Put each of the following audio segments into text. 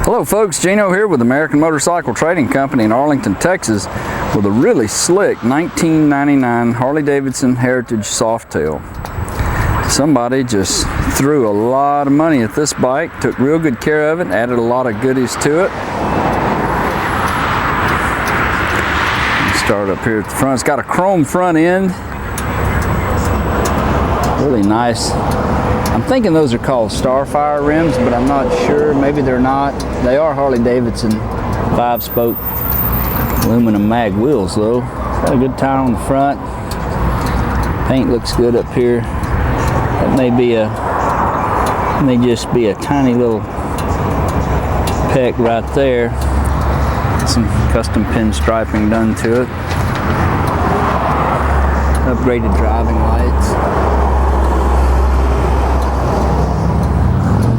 Hello folks, Gino here with American Motorcycle Trading Company in Arlington, Texas with a really slick 1999 Harley Davidson Heritage Softail. Somebody just threw a lot of money at this bike, took real good care of it, added a lot of goodies to it. Start up here at the front. It's got a chrome front end. Really nice. I'm thinking those are called Starfire rims, but I'm not sure. Maybe they're not. They are Harley Davidson 5-spoke aluminum mag wheels though. Got a good tire on the front. Paint looks good up here. That may just be a tiny little peck right there. Some custom pin striping done to it. Upgraded driving lights.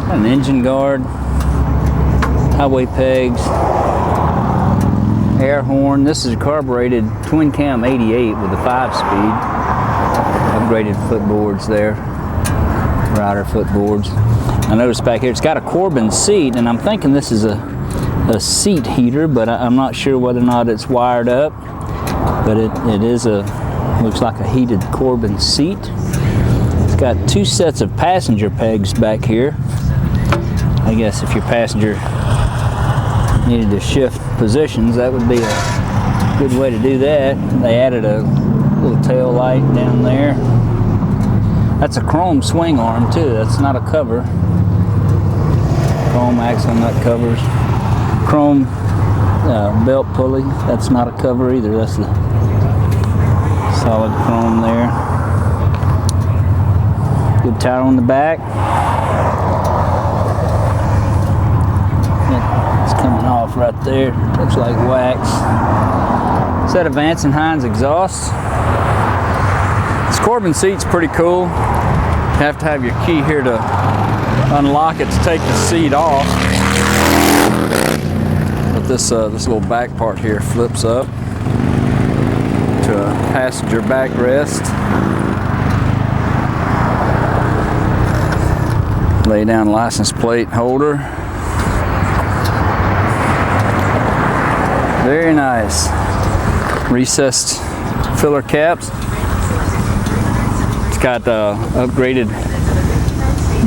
Got an engine guard, highway pegs, air horn. This is a carbureted twin cam 88 with a 5-speed. Upgraded footboards there, rider footboards. I noticed back here it's got a Corbin seat, and I'm thinking this is a seat heater, but I'm not sure whether or not it's wired up. But it is looks like a heated Corbin seat. It's got 2 sets of passenger pegs back here. I guess if your passenger needed to shift positions, that would be a good way to do that. They added a little tail light down there. That's a chrome swing arm too. That's not a cover. Chrome axle nut covers. Chrome belt pulley. That's not a cover either. That's the solid chrome there. Good tire on the back. It's coming off right there. Looks like wax. Set of Vance & Hines exhausts. This Corbin seat's pretty cool. You have to have your key here to unlock it to take the seat off. But this little back part here flips up to a passenger backrest. Lay down license plate holder. Very nice. Recessed filler caps. It's got upgraded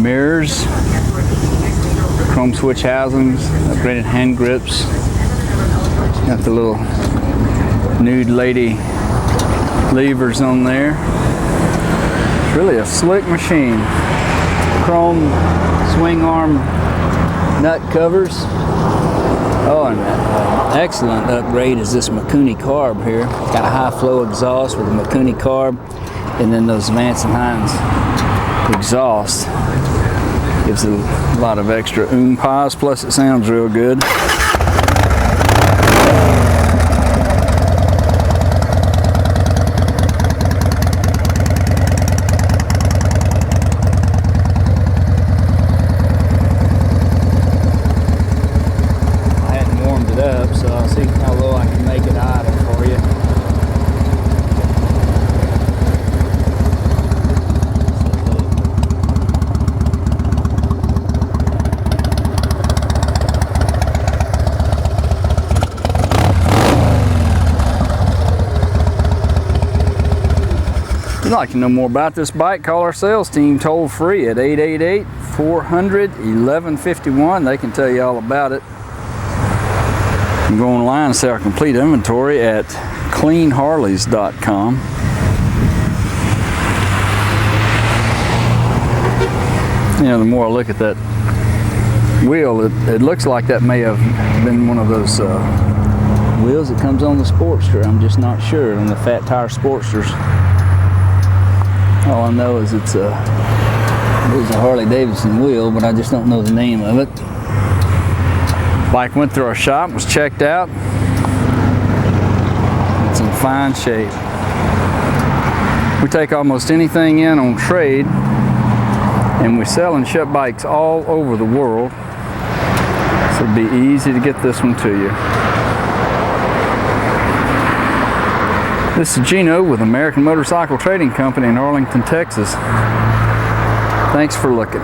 mirrors, chrome switch housings, upgraded hand grips. Got the little nude lady levers on there. It's really a slick machine. Chrome swing arm nut covers. Oh, and an excellent upgrade is this Mikuni carb here. It's got a high flow exhaust with a Mikuni carb, and then those Vance & Hines exhaust. Gives it a lot of extra oompahs, plus it sounds real good. Up, so I'll see how low I can make it idle for you. If you'd like to know more about this bike, call our sales team toll free at 888-400-1151. They can tell you all about it. You can go online and see our complete inventory at cleanharleys.com. You know, the more I look at that wheel, it looks like that may have been one of those wheels that comes on the Sportster. I'm just not sure, on the Fat Tire Sportsters. All I know is it's a Harley Davidson wheel, but I just don't know the name of it. Bike went through our shop, was checked out. It's in fine shape. We take almost anything in on trade, and we sell and ship bikes all over the world. So it'd be easy to get this one to you. This is Gino with American Motorcycle Trading Company in Arlington, Texas. Thanks for looking.